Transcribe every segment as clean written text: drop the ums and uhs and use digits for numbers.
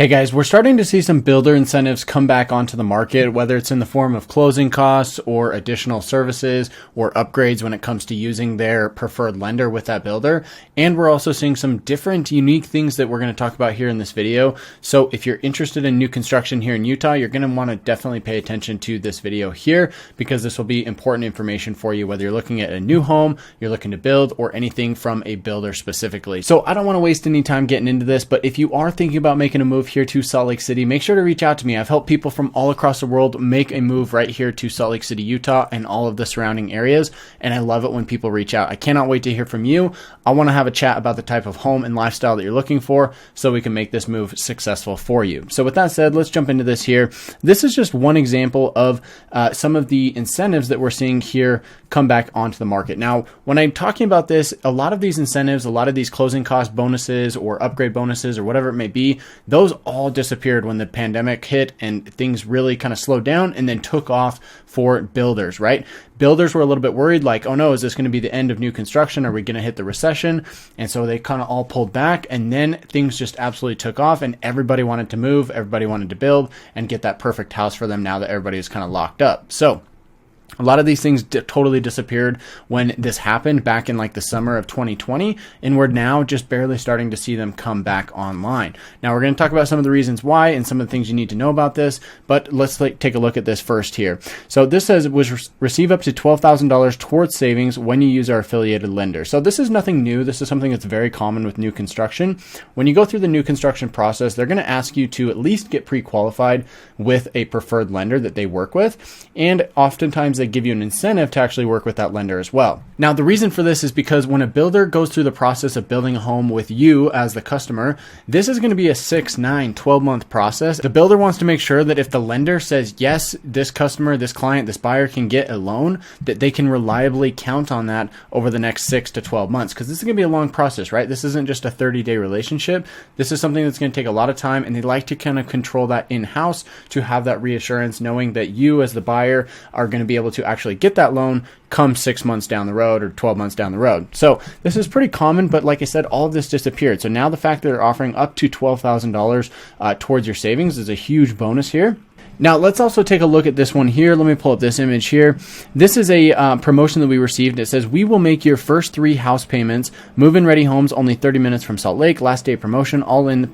Hey guys, we're starting to see some builder incentives come back onto the market, whether it's in the form of closing costs or additional services or upgrades when it comes to using their preferred lender with that builder. And we're also seeing some different unique things that we're going to talk about here in this video. So if you're interested in new construction here in Utah, you're going to want to definitely pay attention to this video here because this will be important information for you, whether you're looking at a new home, you're looking to build, or anything from a builder specifically. So I don't want to waste any time getting into this, but if you are thinking about making a move here to Salt Lake City, make sure to reach out to me. I've helped people from all across the world make a move right here to Salt Lake City, Utah, and all of the surrounding areas. And I love it when people reach out. I cannot wait to hear from you. I want to have a chat about the type of home and lifestyle that you're looking for so we can make this move successful for you. So with that said, let's jump into this here. This is just one example of some of the incentives that we're seeing here come back onto the market. Now, when I'm talking about this, a lot of these incentives, a lot of these closing cost bonuses or upgrade bonuses or whatever it may be, those all disappeared when the pandemic hit and things really kind of slowed down and then took off for builders, right? Builders were a little bit worried, like, oh no, is this going to be the end of new construction? Are we going to hit the recession? And so they kind of all pulled back, and then things just absolutely took off and everybody wanted to move, everybody wanted to build and get that perfect house for them now that everybody is kind of locked up. So a lot of these things totally disappeared when this happened back in like the summer of 2020, and we're now just barely starting to see them come back online. Now we're going to talk about some of the reasons why and some of the things you need to know about this, but let's take a look at this first here. So this says it was receive up to $12,000 towards savings when you use our affiliated lender. So this is nothing new. This is something that's very common with new construction. When you go through the new construction process, they're going to ask you to at least get pre-qualified with a preferred lender that they work with, and oftentimes they give you an incentive to actually work with that lender as well. Now, the reason for this is because when a builder goes through the process of building a home with you as the customer, this is going to be a 6, 9, 12-month process. The builder wants to make sure that if the lender says, yes, this customer, this client, this buyer can get a loan, that they can reliably count on that over the next 6 to 12 months, because this is going to be a long process, right? This isn't just a 30-day relationship. This is something that's going to take a lot of time, and they like to kind of control that in-house to have that reassurance, knowing that you as the buyer are going to be able to actually get that loan come 6 months down the road or 12 months down the road. So this is pretty common, but like I said, all of this disappeared. So now the fact that they're offering up to $12,000 towards your savings is a huge bonus here. Now, let's also take a look at this one here. Let me pull up this image here. This is a promotion that we received. It says, we will make your first 3 house payments. Move-in ready homes, only 30 minutes from Salt Lake. Last day promotion, all in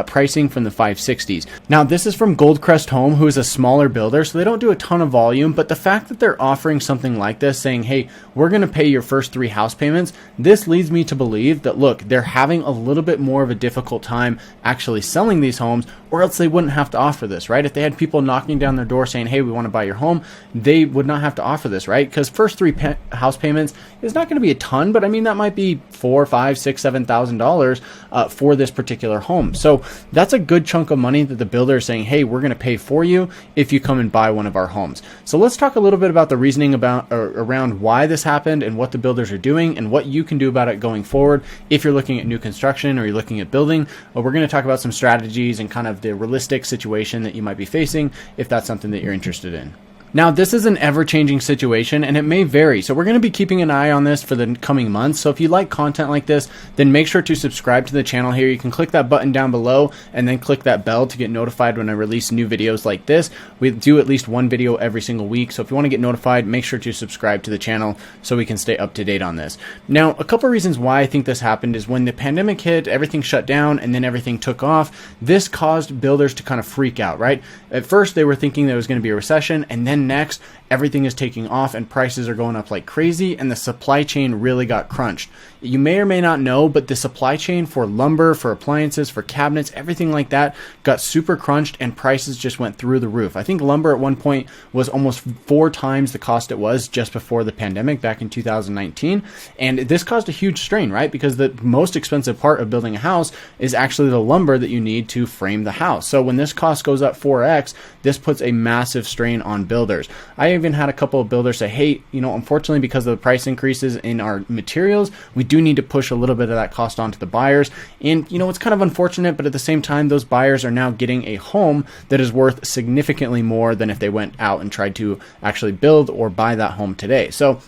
pricing from the 560s. Now, this is from Goldcrest Home, who is a smaller builder, so they don't do a ton of volume, but the fact that they're offering something like this, saying, hey, we're going to pay your first 3 house payments, this leads me to believe that, look, they're having a little bit more of a difficult time actually selling these homes, or else they wouldn't have to offer this, right? If they had people knocking down their door saying, hey, we want to buy your home, they would not have to offer this, right? Because first 3 house payments is not going to be a ton, but I mean, that might be $4,000, $5,000, $6,000, $7,000 for this particular home. So that's a good chunk of money that the builder is saying, hey, we're going to pay for you if you come and buy one of our homes. So let's talk a little bit about the reasoning about around why this happened and what the builders are doing and what you can do about it going forward if you're looking at new construction or you're looking at building. We're going to talk about some strategies and kind of the realistic situation that you might be facing if that's something that you're interested in. Now, this is an ever-changing situation, and it may vary, so we're going to be keeping an eye on this for the coming months. So if you like content like this, then make sure to subscribe to the channel here. You can click that button down below and then click that bell to get notified when I release new videos like this. We do at least one video every single week, so if you want to get notified, make sure to subscribe to the channel so we can stay up to date on this. Now, a couple reasons why I think this happened is when the pandemic hit, everything shut down, and then everything took off. This caused builders to kind of freak out, right? At first, they were thinking there was going to be a recession, and then next, everything is taking off and prices are going up like crazy, and the supply chain really got crunched. You may or may not know, but the supply chain for lumber, for appliances, for cabinets, everything like that got super crunched and prices just went through the roof. I think lumber at one point was almost 4 times the cost it was just before the pandemic back in 2019. And this caused a huge strain, right? Because the most expensive part of building a house is actually the lumber that you need to frame the house. So when this cost goes up 4x, this puts a massive strain on builders. I even had a couple of builders say, hey, unfortunately, because of the price increases in our materials, we do need to push a little bit of that cost onto the buyers. And, it's kind of unfortunate, but at the same time, those buyers are now getting a home that is worth significantly more than if they went out and tried to actually build or buy that home today. So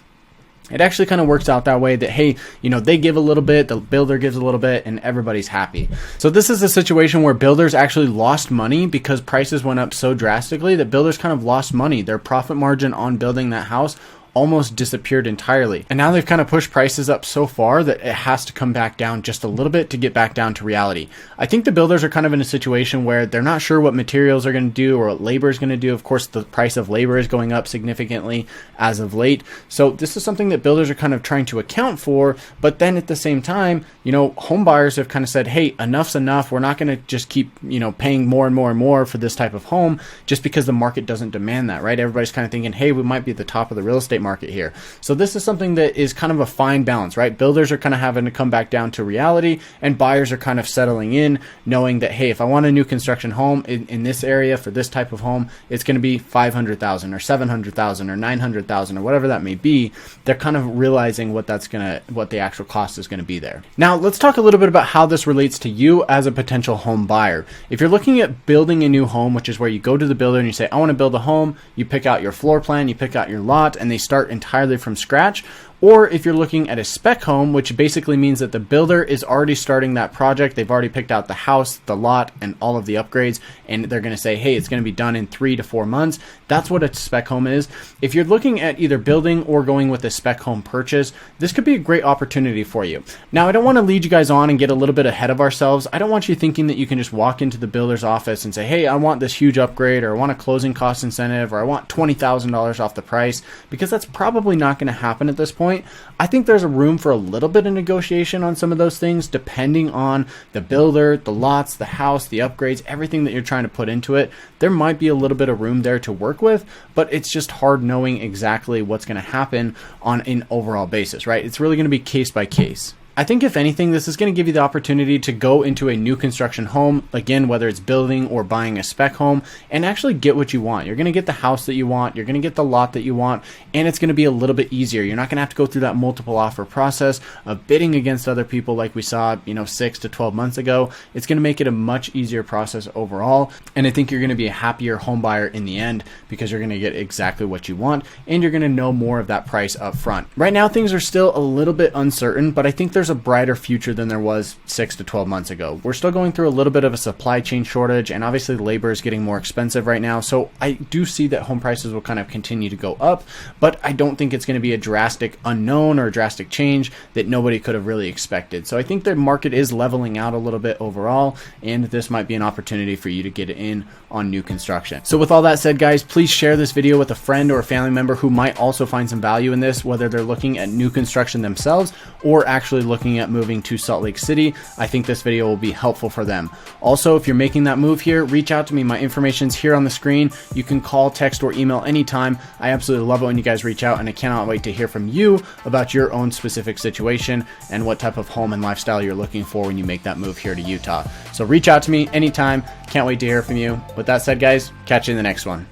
It actually kind of works out that way that, hey, they give a little bit, the builder gives a little bit, and everybody's happy. So this is a situation where builders actually lost money because prices went up so drastically that builders kind of lost money. Their profit margin on building that house almost disappeared entirely. And now they've kind of pushed prices up so far that it has to come back down just a little bit to get back down to reality. I think the builders are kind of in a situation where they're not sure what materials are going to do or what labor is going to do. Of course, the price of labor is going up significantly as of late. So this is something that builders are kind of trying to account for. But then at the same time, home buyers have kind of said, hey, enough's enough. We're not going to just keep, paying more and more and more for this type of home just because the market doesn't demand that, right? Everybody's kind of thinking, hey, we might be at the top of the real estate market here. So this is something that is kind of a fine balance, right? Builders are kind of having to come back down to reality, and buyers are kind of settling in, knowing that, hey, if I want a new construction home in this area for this type of home, it's going to be $500,000 or $700,000 or $900,000 or whatever that may be. They're kind of realizing what the actual cost is going to be there. Now, let's talk a little bit about how this relates to you as a potential home buyer. If you're looking at building a new home, which is where you go to the builder and you say, I want to build a home, you pick out your floor plan, you pick out your lot, and they start entirely from scratch. Or if you're looking at a spec home, which basically means that the builder is already starting that project. They've already picked out the house, the lot, and all of the upgrades, and they're going to say, hey, it's going to be done in 3 to 4 months. That's what a spec home is. If you're looking at either building or going with a spec home purchase, this could be a great opportunity for you. Now, I don't want to lead you guys on and get a little bit ahead of ourselves. I don't want you thinking that you can just walk into the builder's office and say, hey, I want this huge upgrade, or I want a closing cost incentive, or I want $20,000 off the price, because that's probably not going to happen at this point. I think there's a room for a little bit of negotiation on some of those things, depending on the builder, the lots, the house, the upgrades, everything that you're trying to put into it. There might be a little bit of room there to work with, but it's just hard knowing exactly what's going to happen on an overall basis, right? It's really going to be case by case. I think if anything, this is going to give you the opportunity to go into a new construction home, again, whether it's building or buying a spec home, and actually get what you want. You're going to get the house that you want, you're going to get the lot that you want, and it's going to be a little bit easier. You're not going to have to go through that multiple offer process of bidding against other people like we saw, 6 to 12 months ago. It's going to make it a much easier process overall, and I think you're going to be a happier home buyer in the end because you're going to get exactly what you want, and you're going to know more of that price up front. Right now, things are still a little bit uncertain, but I think there's a brighter future than there was 6 to 12 months ago. We're still going through a little bit of a supply chain shortage, and obviously labor is getting more expensive right now. So I do see that home prices will kind of continue to go up, but I don't think it's going to be a drastic unknown or a drastic change that nobody could have really expected. So I think the market is leveling out a little bit overall, and this might be an opportunity for you to get in on new construction. So with all that said, guys, please share this video with a friend or a family member who might also find some value in this, whether they're looking at new construction themselves or actually looking at moving to Salt Lake City. I think this video will be helpful for them. Also, if you're making that move here, reach out to me. My information's here on the screen. You can call, text, or email anytime. I absolutely love it when you guys reach out, and I cannot wait to hear from you about your own specific situation and what type of home and lifestyle you're looking for when you make that move here to Utah. So reach out to me anytime. Can't wait to hear from you. With that said, guys, catch you in the next one.